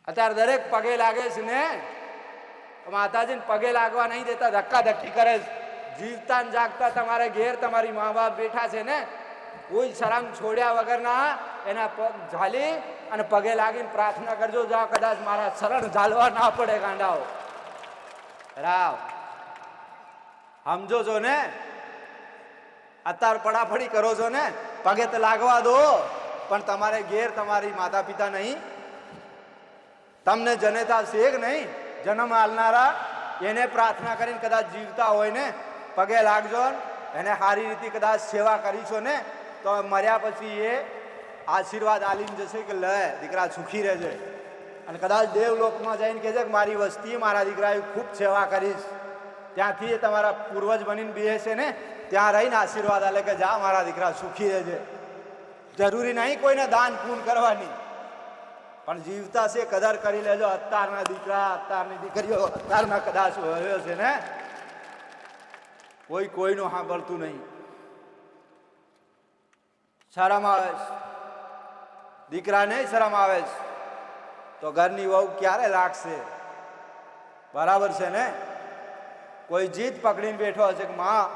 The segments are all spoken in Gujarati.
અત્યારે દરેક પગે લાગે છે ને, માતાજીને પગે લાગવા નહીં દેતા, ધક્કા ધક્કી કરે છે. જીવતા ને જાગતા તમારે ઘેર તમારી મા બાપ બેઠા છે ને, કોઈ શરમ છોડ્યા વગરના એના પગ ઝાલી અને પગે લાગીને પ્રાર્થના કરજો, જા કદાચ મારા શરણ ઝાલવા ના પડે. ગાંડાઓ રાવ સમજો છો ને? અત્યારે પડાફડી કરો છો ને, પગે તો લાગવા દો, પણ તમારે ઘેર તમારી માતા પિતા નહીં, તમને જનેતા શેખ નહીં, જન્મ આલનારા એને પ્રાર્થના કરીને કદાચ જીવતા હોય ને પગે લાગજો, એને સારી રીતે કદાચ સેવા કરીશો ને તો મર્યા પછી એ આશીર્વાદ આલીને જશે કે લે દીકરા સુખી રહેજે. અને કદાચ દેવલોકમાં જઈને કહેશે કે મારી વસ્તી મારા દીકરાએ ખૂબ સેવા કરીશ, ત્યાંથી એ તમારા પૂર્વજ બનીને બેસે ને ત્યાં રહીને આશીર્વાદ આલે કે જા મારા દીકરા સુખી રહેજે. જરૂરી નહીં કોઈને દાન પૂન કરવાની, પણ જીવતા છે કદર કરી લેજો. અત્યારના દીકરા અત્યારની દીકરીઓ અત્યારના કદાચ હોય છે ને, કોઈ કોઈનું સાંભળતું નહીં. શરમ આવે છે દીકરાને, શરમ આવે છે તો ઘરની વહુ ક્યારે લાગશે? બરાબર છે ને? કોઈ જીદ પકડીને બેઠો હશે કે માં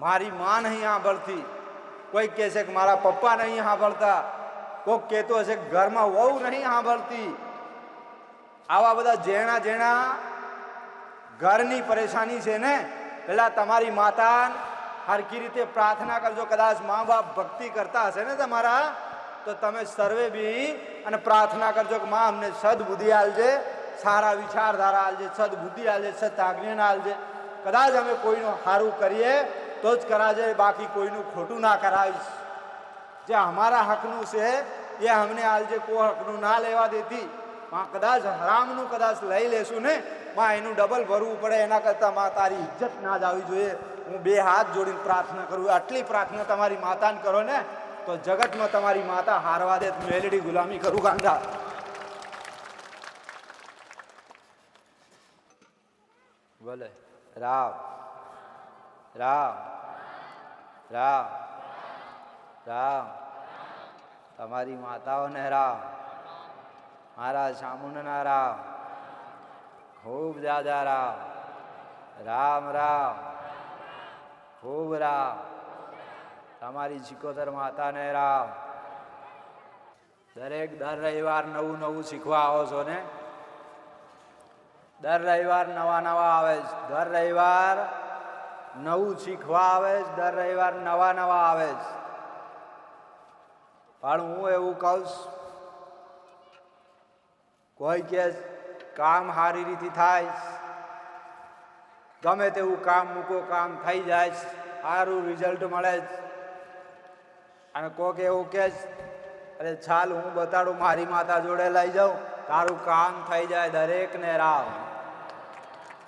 મારી માં નહીં સાંભળતી, કોઈ કહે છે કે મારા પપ્પા નહીં સાંભળતા, કોઈક કહેતો હશે કે ઘરમાં વહુ નહીં સાંભળતી. આવા બધા જેણા જેણા ઘરની પરેશાની છે ને, પેલા તમારી માતા હરખી રીતે પ્રાર્થના કરજો. કદાચ મા બાપ ભક્તિ કરતા હશે ને તમારા, તો તમે સર્વે બી અને પ્રાર્થના કરજો કે માં અમને સદબુદ્ધિ આલજે, સારા વિચારધારા આલજે, સદબુદ્ધિ આલજે, સત્તાજ્ઞાન આલજે. કદાચ અમે કોઈનું સારું કરીએ તો જ કરાજે, બાકી કોઈનું ખોટું ના કરાવીશ. જે અમારા હકનું છે એ અમને આલજે, કોઈ હકનું ના લેવા દેતી. માં કદાચ હરામનું કદાચ લઈ લેશું ને માં એનું ડબલ ભરવું પડે, એના કરતાં માં તારી ઇજ્જત ના જ આવી જોઈએ. હું બે હાથ જોડીને પ્રાર્થના કરું, આટલી પ્રાર્થના તમારી માતાને કરો ને તો જગતમાં તમારી માતા હારવા દે. મેલડી ગુલામી કરું ગાંડા. બોલે રામ રામ રામ રામ. તમારી માતાઓને રામ, મારા સામુના રામ, ખૂબ દાદા રામ, રામ રામ, ખૂબ રામ. તમારી 76 માતાને રામ. દરેક દર રવિવાર નવું નવું શીખવા આવો છો ને? દર રવિવાર નવા નવા આવે છે, દર રવિવાર નવું શીખવા આવે છે, દર રવિવાર નવા નવા આવે છે. પણ હું એવું કહું, કોઈ કે કામ સારી રીતે થાય, ગમે તેવું કામ મૂકો કામ થઈ જાય, સારું રિઝલ્ટ મળે છે. અને કોઈક એવું કે અરે ચાલ હું બતાડું, મારી માતા જોડે લઈ જાઉં, તારું કામ થઈ જાય. દરેકને રામ.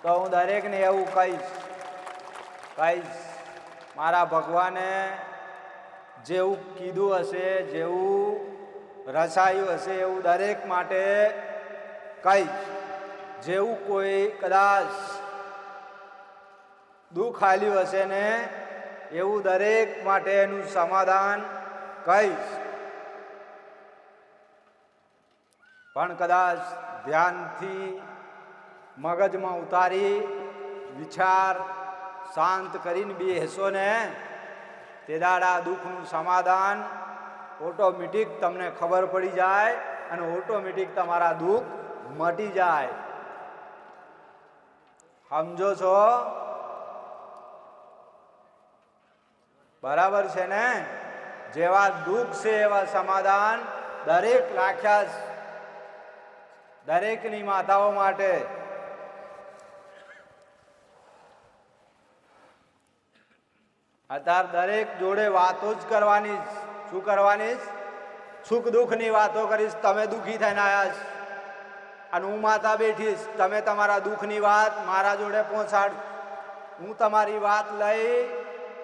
તો હું દરેકને એવું કહીશ મારા ભગવાને જેવું કીધું હશે, જેવું રચાયું હશે એવું દરેક માટે કહીશ. જેવું કોઈ કદાચ દુઃખ આલ્યું હશે ને એવું દરેક માટે એનું સમાધાન કહીશ. પણ કદાચ ધ્યાનથી મગજમાં ઉતારી વિચાર શાંત કરીને બેસો ને તે દાડા દુઃખનું સમાધાન ઓટોમેટિક તમને ખબર પડી જાય અને ઓટોમેટિક તમારા દુઃખ મટી જાય. સમજો છો? બરાબર છે ને? જેવા દુઃખ છે એવા સમાધાન દરેક રાખ્યા, દરેકની માતાઓ માટે. અત્યારે દરેક જોડે વાતો જ કરવાની. શું કરવાની? સુખ દુઃખની વાતો કરીશ. તમે દુઃખી થઈને આવ્યા છો અને હું માતા બેઠીશ, તમે તમારા દુઃખની વાત મારા જોડે પહોંચાડ. હું તમારી વાત લઈ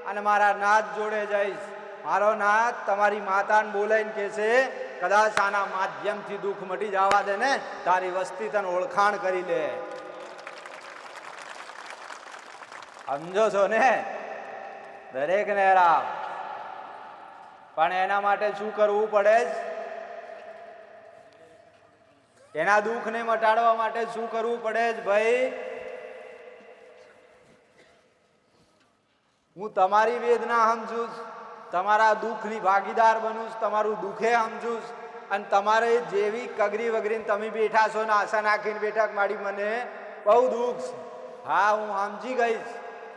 અને મારા નાથ જોડે જઈશ. મારો નાથ તમારી માતાને બોલાવીને કહેશે કદાચ આના માધ્યમથી દુઃખ મટી જવા દે ને, તારી વસ્તી તને ઓળખાણ કરી લે. સમજો છો ને? દરેકને રામ. પણ એના માટે શું કરવું પડે? એના દુઃખને મટાડવા માટે શું કરવું પડે છે ભાઈ? હું તમારી વેદના સમજું, તમારા દુઃખની ભાગીદાર બનું, તમારું દુઃખે સમજું, અને તમારે જેવી કગરી વગરીને તમે બેઠા છો ને આશા નાખીને બેઠા મારી મને બહુ દુઃખ. હા, હું સમજી ગઈશ,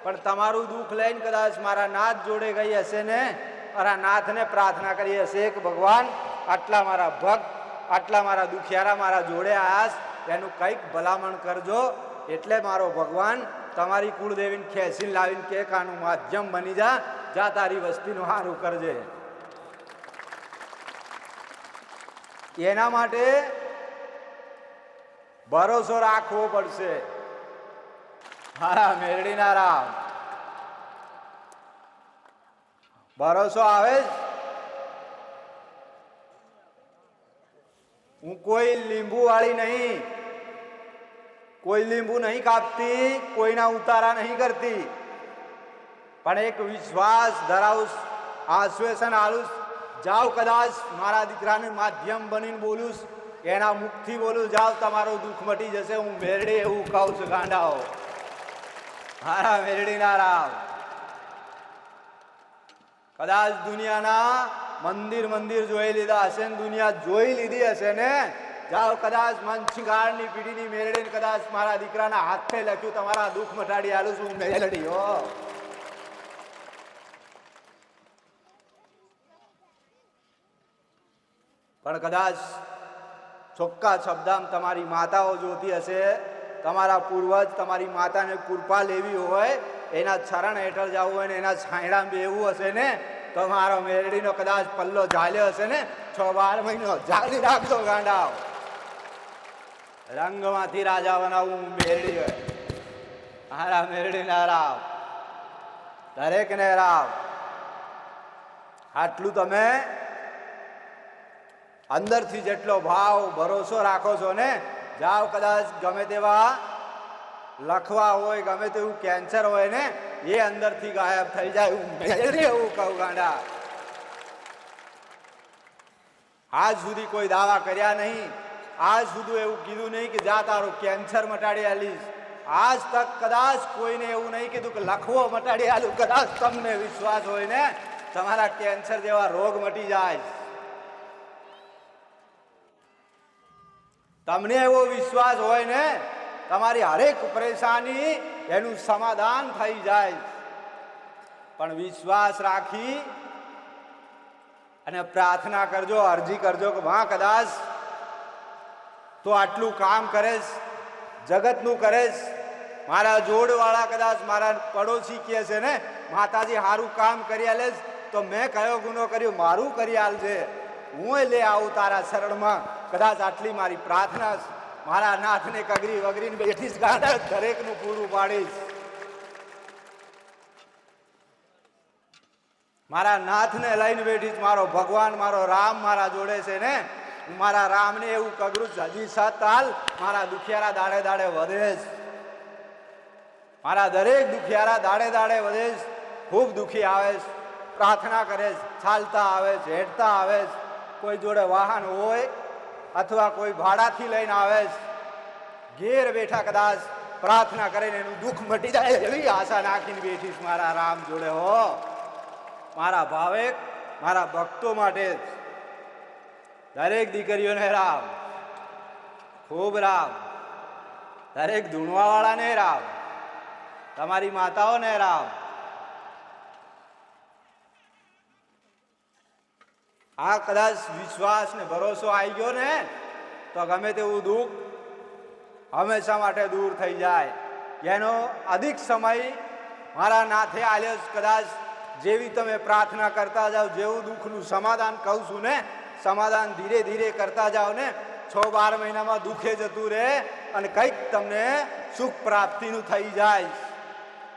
પણ તમારું દુઃખ લઈને કદાચ મારા નાથ જોડે ગઈ હશે ને, મારા નાથને પ્રાર્થના કરી હશે કે ભગવાન આટલા મારા ભક્ત, આટલા મારા દુખિયારા મારા જોડે આયાસ, એનું કંઈક ભલામણ કરજો. એટલે મારો ભગવાન તમારી કુળદેવીને ખેંચીને લાવીને કે કાનું માધ્યમ બની જા તારી વસ્તીનું સારું કરજે. એના માટે ભરોસો રાખવો પડશે. હા, મેરડીના રામ ભરોસો આવે જ. હું કોઈ લીંબુ વાળી નહીં, કોઈ લીંબુ નહીં કાપતી, કોઈના ઉતારા નહીં કરતી, પણ એક વિશ્વાસ ધરાવું, આશ્વાસન આલું. જાઓ, કદાચ મારા દીકરાને માધ્યમ બનીને બોલું, એના મુખથી બોલું, જાઓ તમારું દુઃખ મટી જશે. હું મેરડી એવું કહું છું ગાંડાઓ. મારા મેરડીના રામ કદાચ દુનિયાના મંદિર જોઈ લીધા હશે ને, દુનિયા જોઈ લીધી હશે ને, જાઓ કદાચ મંચગાળની પીઢીની મેરડીને કદાચ મારા દીકરાના હાથે લખ્યું તમારા દુઃખ મટાડી આલું છું મેરડી હો. પણ કદાચ ચોખ્ખા શબ્દામાં તમારી માતાઓ જોતી હશે, તમારા પૂર્વજ તમારી માતાને કૃપા લેવી હોય, એના ચરણ હેઠળ જવું હોય ને એના છાંયડામાં બેવું હશે ને, તો મારો મેરડીનો કદાચ પલ્લો ઝાલ્યો હશે ને, 6-12 મહિનો ઝાલી રાખજો ગાંડા. રંગમાંથી રાજા બનાવવું મેરડી હોય. મારા મેરડીના રામ દરેકને રામ. આટલું તમે અંદરથી જેટલો ભાવ ભરોસો રાખો છો ને, જાઓ કદાચ ગમે તેવા લખવા હોય, ગમે તેવું કેન્સર હોય ને, એ અંદરથી ગાયબ થઈ જાય. હું મેરડી એવું કહું ગાંડા. આજ સુધી કોઈ દાવા કર્યા નહીં, આજ સુધી એવું કીધું નહીં કે જા તારું કેન્સર મટાડી આલીશ. આજ તક કદાચ કોઈને એવું નહીં કીધું કે લખવો મટાડી આલું. કદાચ તમને વિશ્વાસ હોય ને, તમારા કેન્સર જેવા રોગ મટી જાય. તમને એવો વિશ્વાસ હોય ને, તમારી હરેક પરેશાની એનું સમાધાન થઈ જાય. પણ વિશ્વાસ રાખી અને પ્રાર્થના કરજો, અરજી કરજો કે માં કદાચ તો આટલું કામ કરેશ, જગતનું કરેશ. મારા જોડવાળા કદાચ મારા પડોશી કહે છે ને, માતાજી સારું કામ કરી આલે, તો મેં કયો ગુનો કર્યો, મારું કરી આલજે, હું લે આવું તારા શરણમાં. કદાચ આટલી મારી પ્રાર્થના મારા નાથને કગરી વગરીને બેઠીશ ગાંડા, દરેકનું પૂરું પાડીશ. મારા નાથને લઈને બેઠીશ. મારો ભગવાન મારો રામ મારા જોડે છે ને, હું મારા રામને એવું કગરું હજી 7 હાલ મારા દુખિયારા દાડે દાડે વધે. મારા દરેક દુખિયારા દાડે દાડે વધે. ખૂબ દુખી આવે, પ્રાર્થના કરે, ચાલતા આવે, હેઠતા આવે, કોઈ જોડે વાહન હોય અથવા કોઈ ભાડાથી લઈને આવે, ઘેર બેઠા કદાચ પ્રાર્થના કરીને એનું દુઃખ મટી જાય એવી આશા નાખીને બેઠીશ મારા રામ જોડે હો. મારા ભાવેક મારા ભક્તો માટે દરેક દીકરીઓને રામ, ખૂબ રામ. દરેક ધૂણવાવાળાને રામ, તમારી માતાઓને રામ. આ કદાચ વિશ્વાસ ને ભરોસો આવી ગયો ને, તો ગમે તેવું દુઃખ હંમેશા માટે દૂર થઈ જાય. એનો અધિક સમય મારા નાથે આલ્યો. કદાચ જેવી તમે પ્રાર્થના કરતા જાઓ, જેવું દુઃખનું સમાધાન કહું છું ને, સમાધાન ધીરે ધીરે કરતા જાઓ ને, 6-12 મહિનામાં દુઃખે જતું રહે અને કંઈક તમને સુખ પ્રાપ્તિનું થઈ જાય.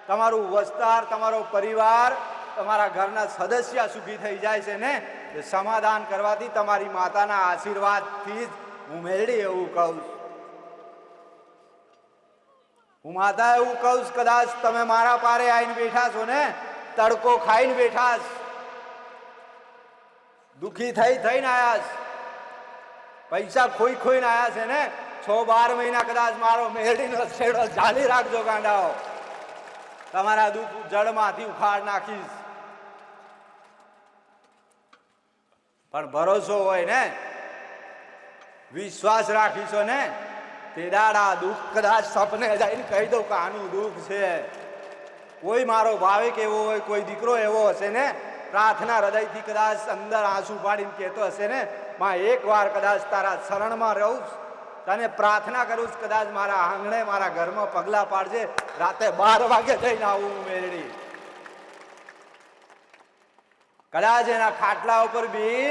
તમારું વસ્તાર, તમારો પરિવાર, તમારા ઘરના સદસ્ય સુખી થઈ જાય છે ને, એ સમાધાન કરવાથી તમારી માતાના આશીર્વાદથી જ હું મેળવી એવું કહું. હું માતા એવું કહું, કદાચ તમે મારા પારે આવીને બેઠા છો ને, તડકો ખાઈને બેઠા, દુખી થઈને આયા, પૈસા ખોઈ ખોઈને આયા છે ને, 6-12 મહિના કદાચ મારો મેરડીનો છેડો જાળી રાખજો ગાંડાઓ, તમારા દુઃખ જડમાંથી ઉખાડ નાખીશ. પણ ભરોસો હોય ને, વિશ્વાસ રાખીશો ને, તે દાડા દુઃખ કદાચ સપને જઈને કહી દઉં કે આનું દુઃખ છે. કોઈ મારો ભાવિક એવો હોય, કોઈ દીકરો એવો હશે ને, પ્રાર્થના હૃદયથી કદાચ અંદર આંસુ પાડીને કહેતો હશે ને, માં એકવાર કદાચ તારા શરણમાં રહું, તને પ્રાર્થના કરું, કદાચ મારા આંગણે મારા ઘરમાં પગલા પાડજે, રાતે 12 વાગે જઈને આવું મેરડી. કદાચ એના ખાટલા ઉપર બી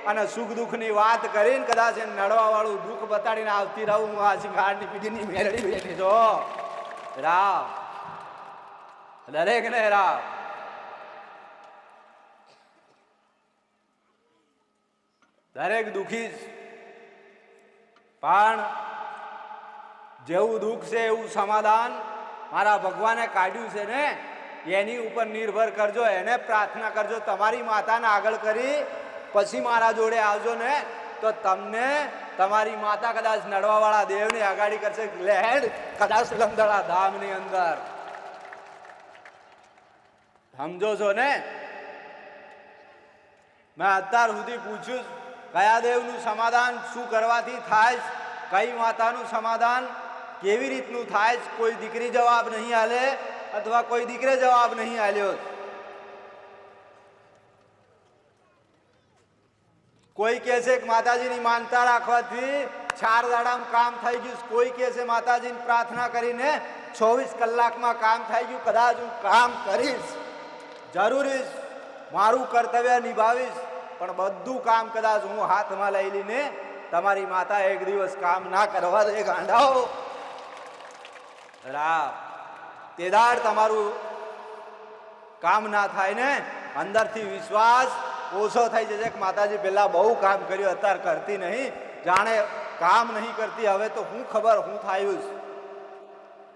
અને સુખ દુઃખની વાત કરીને કદાચ એને નડવા વાળું દુઃખ બતાડીને આવતી રહું. હું આ ગાડની પીઢીની મેરડી બેઠી છો. રામ દરેક ને રામ. દરેક દુઃખી પણ જેવું દુઃખ છે એવું સમાધાન મારા ભગવાને કાઢ્યું છે ને, એની ઉપર નિર્ભર કરજો, એને પ્રાર્થના કરજો. તમારી માતાને આગળ કરી પછી મારા જોડે આવજો ને, તો તમને તમારી માતા કદાચ નડવા વાળા દેવને આગાડી કરશે, લહેડ કદાચ લંદડા ધામની અંદર. સમજો છો ને? મેં અત્યાર સુધી પૂછ્યું કયા દેવનું સમાધાન શું કરવાથી થાય, કઈ માતાનું સમાધાન કેવી રીતનું થાય. કોઈ દીકરી જવાબ નહીં આલે અથવા કોઈ દીકરે જવાબ નહીં આલ્યો. કોઈ કહે છે કે માતાજીની માનતા રાખવાથી 4 દાડામાં કામ થઈ ગયું, કોઈ કહે છે માતાજીની પ્રાર્થના કરીને 24 કલાકમાં કામ થઈ ગયું. કદાચ હું કામ કરીશ, જરૂરી મારું કર્તવ્ય નિભાવીશ, પણ બધું કામ કદાચ હું હાથમાં લઈ લઈને તમારી માતા એક દિવસ કામ ના કરવા દે ગાંડાઓ. રામ તેદાર તમારું કામ ના થાય ને, અંદરથી વિશ્વાસ ઓછો થઈ જશે કે માતાજી પહેલા બહુ કામ કર્યું, અત્યારે કરતી નહીં, જાણે કામ નહીં કરતી, હવે તો હું ખબર હું થયું.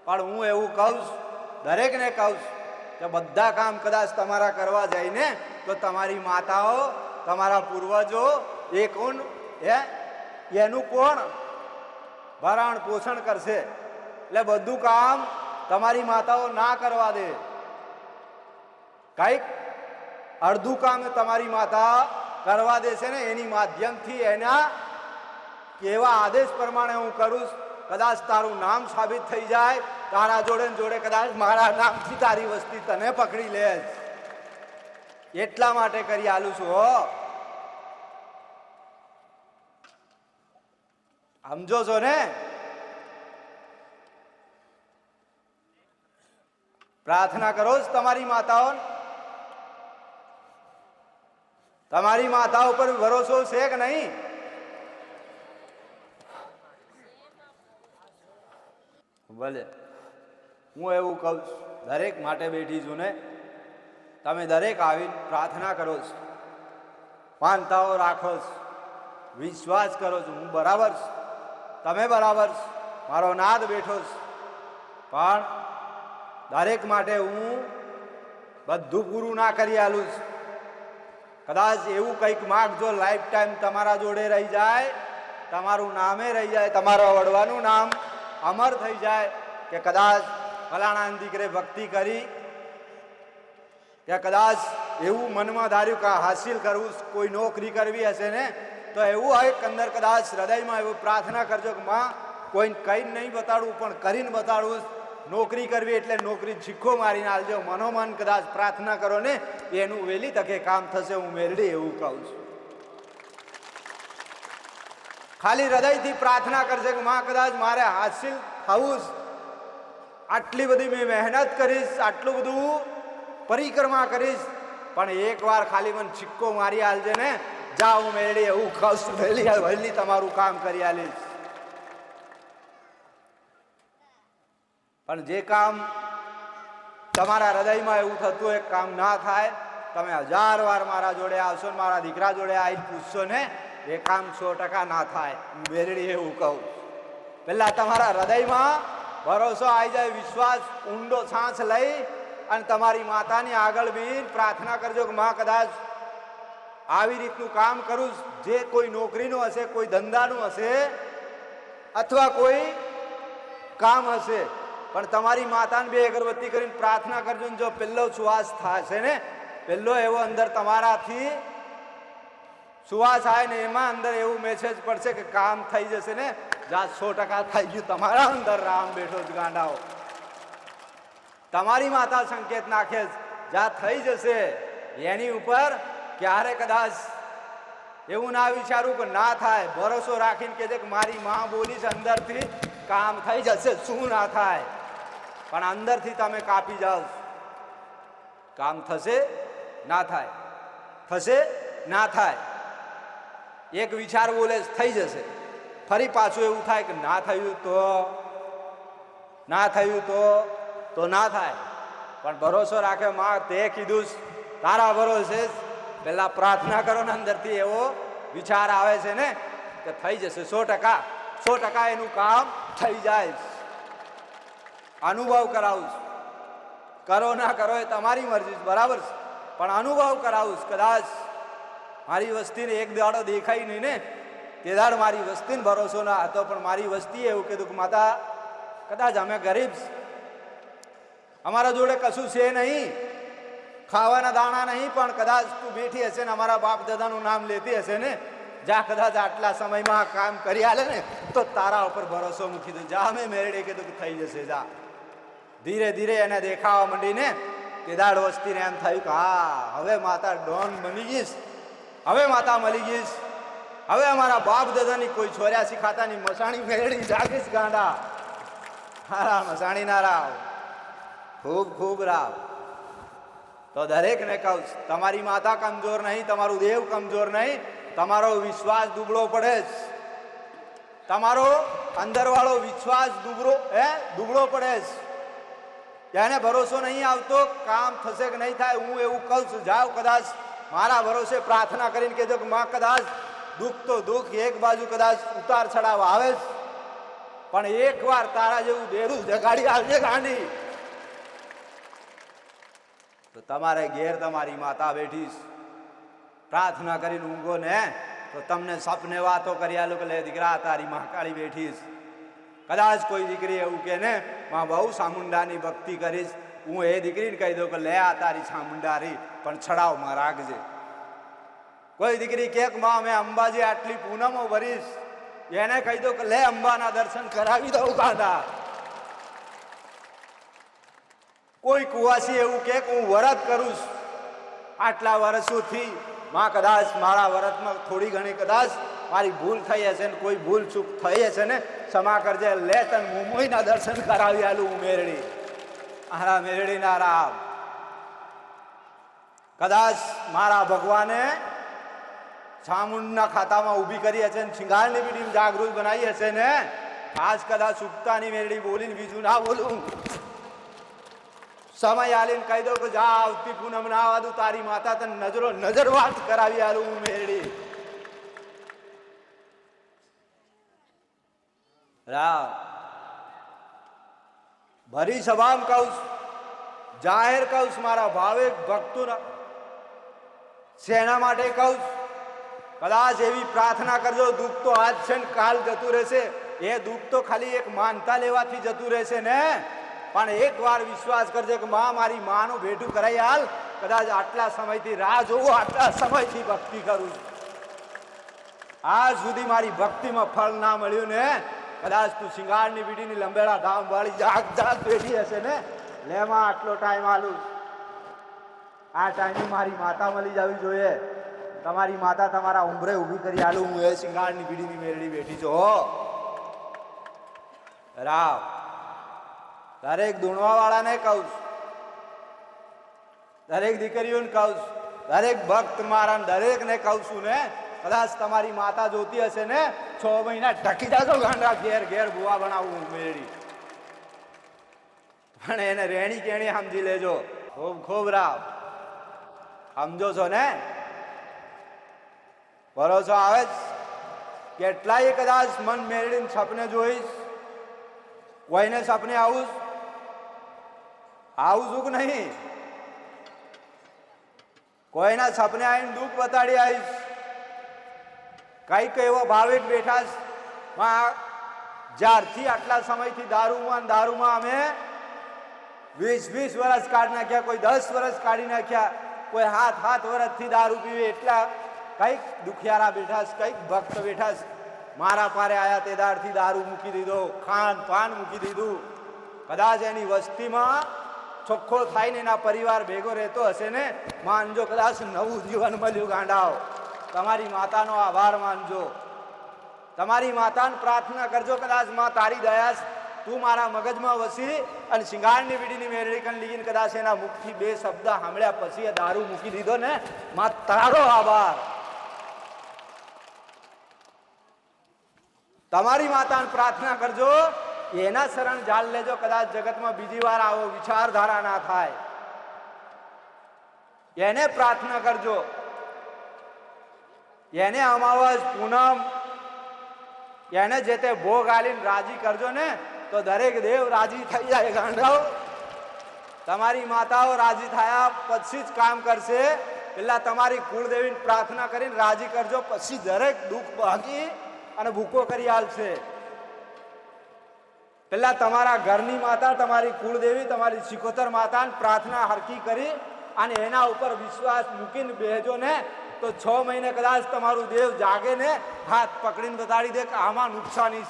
પણ હું એવું કહું, દરેકને કહું કે બધા કામ કદાચ તમારા કરવા જાય ને, તો તમારી માતાઓ, તમારા પૂર્વજો એ કોણ, એનું કોણ ભરણ પોષણ કરશે. એટલે બધું કામ તમારી માતાઓ ના કરવા દે. કઈક અડધું કામ તમારી માતા કરવા દેશે ને, એની માધ્યમથી એના કેવા આદેશ પ્રમાણે હું કરું, કદાચ તારું નામ સાબિત થઈ જાય, તારા જોડે જોડે કદાચ મારા નામથી તારી વસ્તી તને પકડી લે. એટલા માટે કરી આલું છું. હો સમજો છો ને? પ્રાર્થના કરો જ તમારી માતાઓ, તમારી માતા ઉપર ભરોસો છે કે નહીં? ભલે હું એવું કહું, દરેક માટે બેઠી છું ને, તમે દરેક આવીને પ્રાર્થના કરો છો, માનતાઓ રાખો છો, વિશ્વાસ કરો છો. હું બરાબર છું, તમે બરાબર છો, મારો નાદ બેઠો છે, પણ દરેક માટે હું બધું પૂરું ના કરી આલું છું. કદાચ એવું કંઈક માગ જો લાઈફ ટાઈમ તમારા જોડે રહી જાય, તમારું નામે રહી જાય, તમારા વડવાનું નામ અમર થઈ જાય કે કદાચ ફલાણા દીકરે ભક્તિ કરી, કે કદાચ એવું મનમાં ધાર્યું કે હાસિલ કરવું, કોઈ નોકરી કરવી હશે ને, તો એવું હોય અંદર કદાચ હૃદયમાં એવું પ્રાર્થના કરજો કે માં કોઈને કઈ નહીં બતાડવું, પણ કરીને બતાડવું. નોકરી કરવી એટલે નોકરી છીખો મારીને આલજો. મનોમન કદાચ પ્રાર્થના કરો ને, એનું વહેલી તકે કામ થશે. હું મેરડી એવું કહું છું. ખાલી હૃદયથી પ્રાર્થના કરશે કે માં કદાચ મારે હાસિલ થવું, આટલી બધી મેં મહેનત કરીશ, આટલું બધું પરિક્રમા કરીશ, પણ એકવાર ખાલી મને છીક્કો મારી આલજે ને, જા હું મેરડી એવું કહું છું, વહેલી તમારું કામ કરી આલીશ. પણ જે કામ તમારા હૃદયમાં એવું થતું એક કામ ના થાય, તમે 1000 વાર મારા જોડે આવશો ને મારા દીકરા જોડે આવીને પૂછશો ને, એ કામ 100% ના થાય. હું બેરડી એવું કહું. પેલા તમારા હૃદયમાં ભરોસો આવી જાય, વિશ્વાસ, ઊંડો સાંસ લઈ અને તમારી માતાની આગળ બી પ્રાર્થના કરજો કે માં કદાચ આવી રીતનું કામ કરું, જે કોઈ નોકરીનું હશે, કોઈ ધંધાનું હશે, અથવા કોઈ કામ હશે, પણ તમારી માતાને બે અગરબત્તી કરીને પ્રાર્થના કરજો ને જો પહેલો સુવાસ થશે ને, પહેલો એવો અંદર તમારાથી સુવાસ આવે ને, એમાં અંદર એવું મેસેજ પડશે કે કામ થઈ જશે ને, જા 100% થઈ ગયું, તમારા અંદર રામ બેઠો જ ગાંડાઓ. તમારી માતા સંકેત નાખે જા થઈ જશે. એની ઉપર ક્યારે કદાચ એવું ના વિચારું કે ના થાય, ભરોસો રાખીને કે છે કે મારી માં બોલી છે અંદરથી કામ થઈ જશે, શું ના થાય, પણ અંદરથી તમે કાપી જાઓ, કામ થશે ના થાય, થશે ના થાય. એક વિચાર બોલે થઈ જશે, ફરી પાછું એવું થાય કે ના થયું તો, ના થયું તો ના થાય, પણ ભરોસો રાખે માં તે કીધું તારા ભરોસે પહેલા પ્રાર્થના કરો ને અંદરથી એવો વિચાર આવે છે ને કે થઈ જશે, 100% એનું કામ થઈ જાય. અનુભવ કરાવું, કરો ના કરો એ તમારી મરજી, બરાબર છે, પણ અનુભવ કરાવું. કદાચ મારી વસ્તીને એક દાડો દેખાય નહીં ને, તે દાડ મારી વસ્તીને ભરોસો ના હતો, પણ મારી વસ્તીએ એવું કીધું કે માતા કદાચ અમે ગરીબ, અમારા જોડે કશું છે નહીં, ખાવાના દાણા નહીં, પણ કદાચ તું બેઠી હશે ને અમારા બાપ દાદાનું નામ લેતી હશે ને, જા કદાચ આટલા સમયમાં કામ કરી આલે ને તો તારા ઉપર ભરોસો મૂકી દઉં. જા અમે મેળે કીધું કે થઈ જશે. જા ધીરે ધીરે એને દેખાવા માંડીને તે દાડ વસ્તીને એમ થયું કે હા હવે માતા ડોન બની ગઈશ, હવે માતા મળી ગઈશ, હવે અમારા બાપ દાદાની કોઈ 84 ખાતાની મસાણી મેળડી જાગીશ. ગાંડા હારા મસાણી ના રાવ, ખૂબ ખૂબ રાવ. તો દરેકને કહું, તમારી માતા કમજોર નહીં, તમારું દેવ કમજોર નહીં, તમારો વિશ્વાસ દુબળો પડે જ, તમારો અંદરવાળો વિશ્વાસ દુબળો પડે જ. એને ભરોસો નહીં આવતો કામ થશે કે નહીં થાય. હું એવું કહું છું, જાઓ કદાચ મારા ભરોસે પ્રાર્થના કરીને કહેજો કે માં કદાચ દુઃખ તો દુઃખ, એક બાજુ કદાચ ઉતાર ચડાવ આવે જ, પણ એકવાર તારા જેવું ડેરું જગાડી આવજે ગાંડી, તો તમારે ઘેર તમારી માતા બેઠીશ, પ્રાર્થના કરીને ઊંઘો ને તો તમને સપને વાતો કરી આલો કે લે દીકરા તારી મહાકાળી બેઠીશ. કદાચ કોઈ દીકરી એવું કે ને માં બહુ ચામુંડાની ભક્તિ કરીશ, હું એ દીકરીને કહી દઉં કે લે આ તારી ચામુંડારી પણ છડાવમાં રાખજે. કોઈ દીકરી કે માં મેં અંબાજી આટલી પૂનમો ભરીશ, એને કહી દઉં કે લે અંબાના દર્શન કરાવી દઉં ગાંડા. કોઈ કુવાસી એવું કે હું વ્રત કરું આટલા વર્ષોથી, માં કદાચ મારા વ્રતમાં થોડી ઘણી કદાચ મારી ભૂલ થઈ હશે ને કોઈ ભૂલ ચૂક થઈ હશે ને ક્ષમા કરજે, લે તન મુંબઈના દર્શન કરાવી આલું ઉમેરડી. મારા મેરડી ના રામ, કદાચ મારા ભગવાને ચામુંડના ખાતામાં ઊભી કરી હશે ને શિંગારની બીડી જાગૃત બનાવી હશે ને, આજ કદાચ ઉગતાની મેરડી બોલીને બીજું ના બોલું, સમય આલીને કહી દઉં કે જા આવતી પૂનમ ના આવવા દઉં, તારી માતા તને નજર વાત કરાવી આલું હું મેરડી. રામ ભરી સભામાં કહું, જાહેર કહું, મારા ભાવિક ભક્તો શેના માટે કહું, કદાચ એવી પ્રાર્થના કરજો, દુઃખ તો આજ છે ને કાલ જતું રહેશે, એ દુઃખ તો ખાલી એક માનતા લેવાથી જતું રહેશે ને, પણ એક વાર વિશ્વાસ કરજે કે માં મારી માનું ભેટું કરાઈ હાલ, કદાચ આટલા સમયથી રાહ જોવું, આટલા સમયથી ભક્તિ કરું, આજ સુધી મારી ભક્તિમાં ફળ ના મળ્યું ને, કદાચ તું શિંગારની બીડીની લંબેડા ધામ વાળી જાગ બેઠી હશે ને, લેમાં આટલો ટાઈમ આલું, આ ટાઈમે મારી માતા મળી જવી જોઈએ. તમારી માતા તમારા ઉંબરે ઊભી કરી આલું, હું એ શિંગારની બીડીની મેરડી બેઠી છો. રામ દરેક ધૂણવા વાળાને કહું, દરેક દીકરીઓને કહું, દરેક ભક્ત મારા દરેકને કહું છું ને, કદાચ તમારી માતા જોતી હશે ને 6 મહિના ઢકી જાજો ગાંડા, ઘેર ઘેર બુવા બનાવું મેળી, પણ એને રેણી કેણી સમજી લેજો. ખૂબ ખૂબ રામ, સમજો છો ને? ભરોસો આવે જ. કેટલાય કદાચ મન મેળવીને સપને જોઈશ, કોઈને સપને આવું છું કે નહીં, કોઈના સપને આવીને દુઃખ બતાડી આવીશ. કઈક એવો ભાવિક બેઠા જ્યારથી આટલા સમયથી દારૂમાં અમે 20 વર્ષ કાઢી નાખ્યા, કોઈ 10 વર્ષ કાઢી નાખ્યા, કોઈ 7 વર્ષથી દારૂ પીવે. એટલા કઈક દુખિયારા બેઠા, કઈક ભક્ત બેઠા, મારા પારે આયા તે દાડથી દારૂ મૂકી દીધો, ખાન પાન મૂકી દીધું. કદાચ એની વસ્તીમાં ચોખ્ખો થાય ને એના પરિવાર ભેગો રહેતો હશે ને, માનજો કદાચ નવું જીવન મળ્યું. ગાંડાઓ, તમારી માતાનો આભાર માનજો, તમારી માતાને પ્રાર્થના કરજો. કદાચ માં તારી દયા તું મારા મગજમાં વસી અને શિંગારની વીડીની મેરડી કન લીગીને કદાચ એના મુખથી 2 શબ્દ સાંભળ્યા પછી એ દારૂ મૂકી દીધો ને, માં તારો આભાર. તમારી માતાને પ્રાર્થના કરજો, એના શરણ જાળ લેજો. કદાચ જગતમાં બીજી વાર આવો વિચારધારા ના થાય. એને પ્રાર્થના કરજો, એને અમાવસ પૂનમ એને જે તે ભોગ આલીને રાજી કરજો ને, તો દરેક દેવ રાજી થઈ જાય. ગાંડાઓ, તમારી માતાઓ રાજી થયા પછી જ કામ કરશે. પેલા તમારી કુળદેવીને પ્રાર્થના કરીને રાજી કરજો, પછી દરેક દુઃખ ભાગી અને ભૂકો કરી આલશે. પેલા તમારા ઘરની માતા, તમારી કુળદેવી, તમારી સિકોતર માતાને પ્રાર્થના હરકી કરી અને એના ઉપર વિશ્વાસ મૂકીને બેહજો ને, તો 6 મહિને કદાચ તમારું દેવ જાગે ને, હાથ પકડીને બતાડી દે કે આમાં નુકસાની,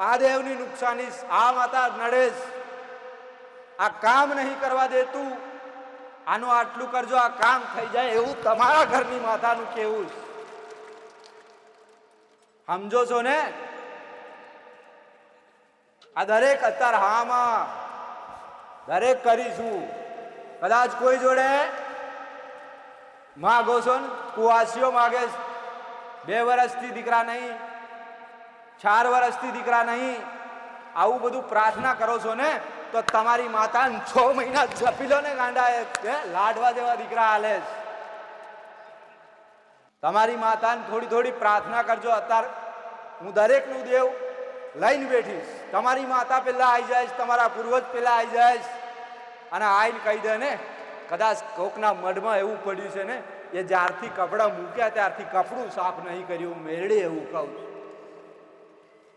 આ દેવની નુકસાની, આ માતા નડેશ, આ કામ નહીં કરવા દેતું, આનું આટલું કરજો, આ કામ થઈ જાય. એવું તમારા ઘરની માતાનું કેવું, સમજો છો ને? આ દરેક અત્યારે હામાં દરેક કરીશું. કદાચ કોઈ જોડે માગો છો ને, કુવાસીઓ માગે, 2 વર્ષથી દીકરા નહીં, 4 વર્ષથી દીકરા નહીં, આવું બધું પ્રાર્થના કરો છો ને, તો તમારી માતા 6 મહિના જપી લો ને. ગાંડા લાડવા જેવા દીકરા હાલે. તમારી માતાને થોડી પ્રાર્થના કરજો. અત્યારે હું દરેકનું દેવ લઈને બેઠીશ. તમારી માતા પેલા આવી જાય, તમારા પૂર્વજ પેલા આવી જાય અને આઈને કહી દે ને, કદાચ કોકના મઢમાં એવું પડ્યું છે ને, એ જ્યારથી કપડાં મૂક્યા ત્યારથી કપડું સાફ નહીં કર્યું, મેળડી એવું કહું.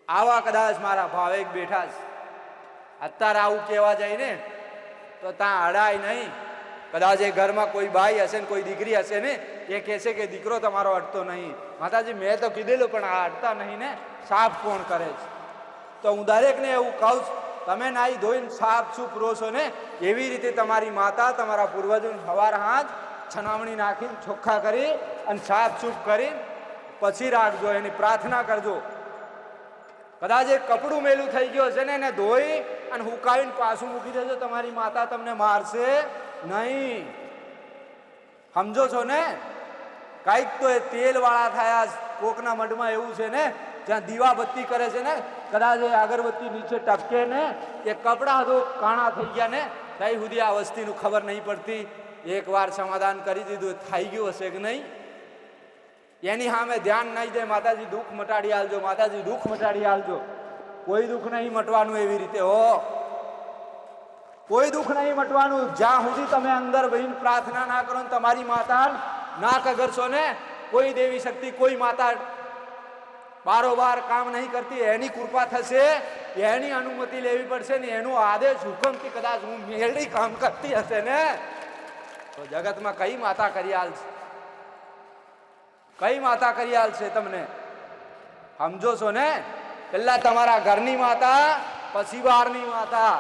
આવા કદાચ મારા ભાવેક બેઠા છે. અત્યારે આવું કહેવા જાય ને તો ત્યાં અડાય નહીં. કદાચ એ ઘરમાં કોઈ બાઈ હશે ને કોઈ દીકરી હશે ને, એ કહેશે કે દીકરો તમારો અડતો નહીં. માતાજી મેં તો કીધેલું પણ આ અડતા નહીં ને, સાફ કોણ કરે છે? તો હું દરેકને એવું કહું છું, તમે નાહી ધોઈને સાફ સૂફ રહો છો ને, એવી રીતે તમારી માતા, તમારા પૂર્વજોને સવાર હાથ છનામણી નાખીને ચોખ્ખા કરી અને સાફ સૂફ કરી પછી રાખજો, એની પ્રાર્થના કરજો. કદાચ એક કપડું મેલું થઈ ગયું હશે ને, એને ધોઈ અને હુકાવીને પાછું મૂકી દેજો. તમારી માતા તમને મારશે નહીં. સમજો છો ને? કઈક તો એ તેલ વાળા થયા. કોકના મઢમાં એવું છે ને, જ્યાં દીવા બત્તી કરે છે ને, કદાચ એ અગરબત્તી નીચે ટપકે ને, એ કપડા તો કાણા થઈ ગયા ને, ત્યાં સુધી આ વસ્તીનું ખબર નહીં પડતી. એકવાર સમાધાન કરી દીધું, થઈ ગયું હશે કે નહીં, એની સામે ધ્યાન નહીં દે. માતાજી દુઃખ મટાડી આલજો, માતાજી દુઃખ મટાડી આલજો. કોઈ દુઃખ નહીં મટવાનું એવી રીતે. કોઈ દુઃખ નહીં મટવાનું જ્યાં સુધી તમે અંદર બહીને પ્રાર્થના ના કરો, તમારી માતા ના કગરશો ને, કોઈ દેવી શક્તિ, કોઈ માતા બારોબાર કામ નહીં કરતી. એની કૃપા થશે, એની અનુમતિ લેવી પડશે ને, એનો આદેશ હુકમથી કદાચ હું મેળડી કામ કરતી હશે ને, તો જગતમાં કઈ માતા કરી આલશે? કઈ માતા કરી આલશે તમને? સમજો છો ને? પેલા તમારા ઘરની માતા, પછી બહારની માતા.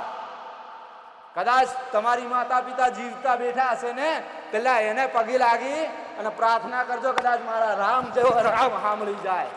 કદાચ તમારી માતા પિતા જીવતા બેઠા હશે ને, પેલા એને પગે લાગી અને પ્રાર્થના કરજો, કદાચ મારા રામ જેવો રામ સાંભળી જાય.